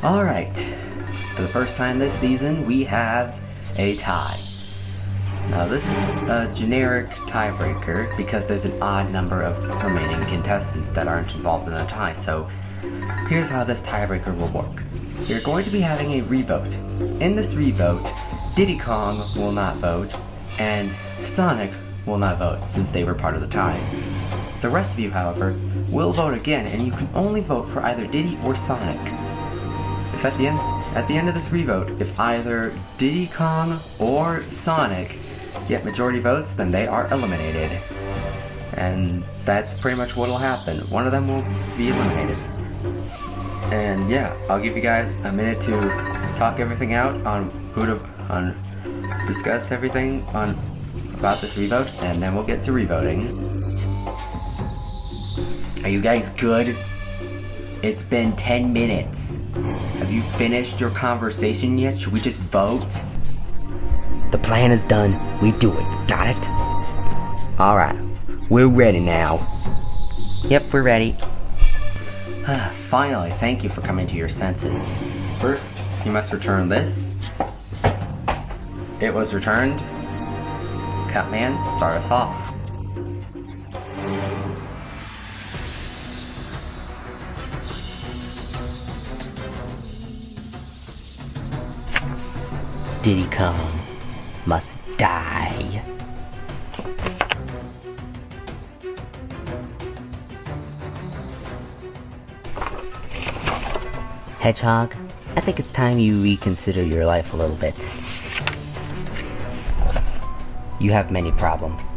Alright, for the first time this season, we have a tie. Now this is a generic tiebreaker because there's an odd number of remaining contestants that aren't involved in the tie, so here's how this tiebreaker will work. You're going to be having a revote. In this revote, Diddy Kong will not vote, and Sonic will not vote since they were part of the tie. The rest of you, however, will vote again, and you can only vote for either Diddy or Sonic. If at the end of this revote, if either Diddy Kong or Sonic get majority votes, then they are eliminated. And that's pretty much what'll happen. One of them will be eliminated. And yeah, I'll give you guys a minute to talk everything out on discuss everything about this revote, and then we'll get to revoting. Are you guys good? It's been 10 minutes. Have you finished your conversation yet? Should we just vote? The plan is done. We do it. Got it? Alright. We're ready now. Yep, we're ready. Finally, thank you for coming to your senses. First, you must return this. It was returned. Cutman, start us off. Diddy Kong must die. Hedgehog, I think it's time you reconsider your life a little bit. You have many problems.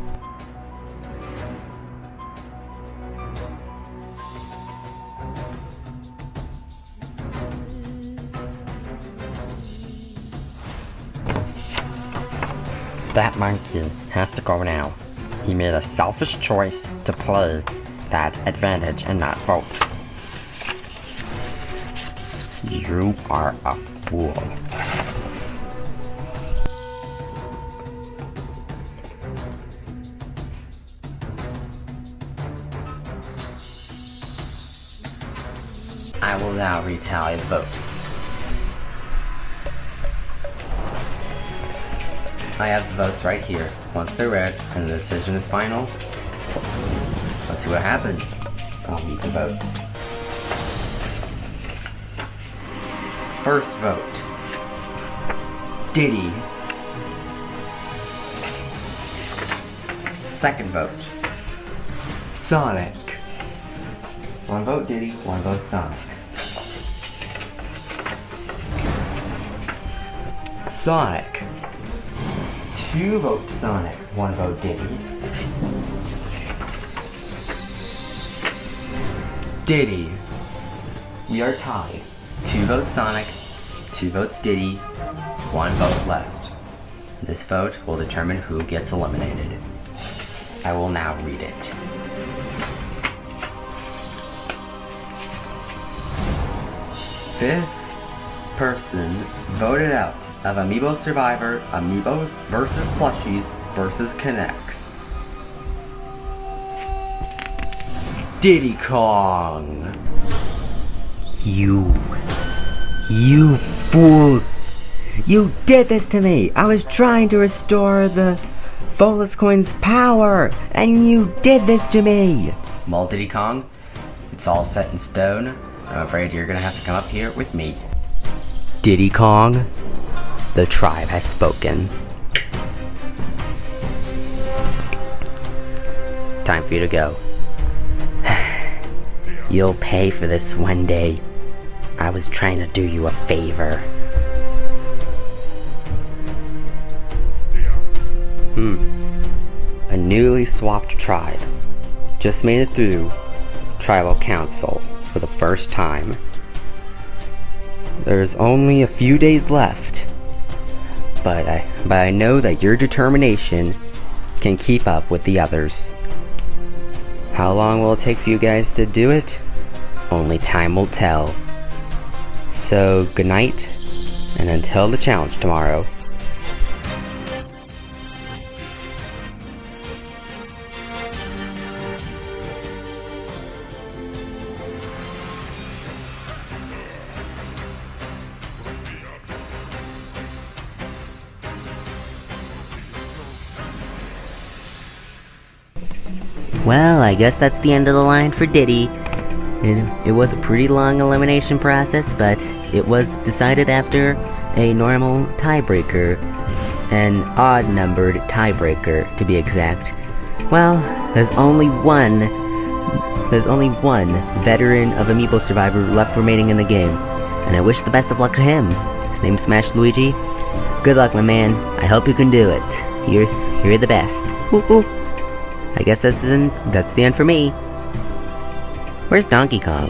That monkey has to go now. He made a selfish choice to play that advantage and not vote. You are a fool. I will now retally the votes. I have the votes right here. Once they're read and the decision is final, let's see what happens. I'll read the votes. First vote, Diddy. Second vote, Sonic. One vote Diddy, one vote Sonic. Sonic. Two votes Sonic, one vote Diddy. Diddy. We are tied. 2 votes Sonic, 2 votes Diddy, 1 vote left. This vote will determine who gets eliminated. I will now read it. Fifth person voted out of Amiibo Survivor, Amiibos versus Plushies versus Connects. Diddy Kong. You fools! You did this to me! I was trying to restore the Volus Coin's power, and you did this to me! Well, Diddy Kong, it's all set in stone. I'm afraid you're gonna have to come up here with me. Diddy Kong, the tribe has spoken. Time for you to go. You'll pay for this one day. I was trying to do you a favor. A newly swapped tribe just made it through tribal council for the first time. There's only a few days left, but I know that your determination can keep up with the others. How long will it take for you guys to do it? Only time will tell. So, good night, and until the challenge tomorrow. Well, I guess that's the end of the line for Diddy. It was a pretty long elimination process, but it was decided after a normal tiebreaker. An odd-numbered tiebreaker, to be exact. Well, there's only one veteran of Amiibo Survivor left remaining in the game, and I wish the best of luck to him. His name's Smash Luigi. Good luck, my man. I hope you can do it. You're the best. Woo-hoo. I guess that's the end for me. Where's Donkey Kong?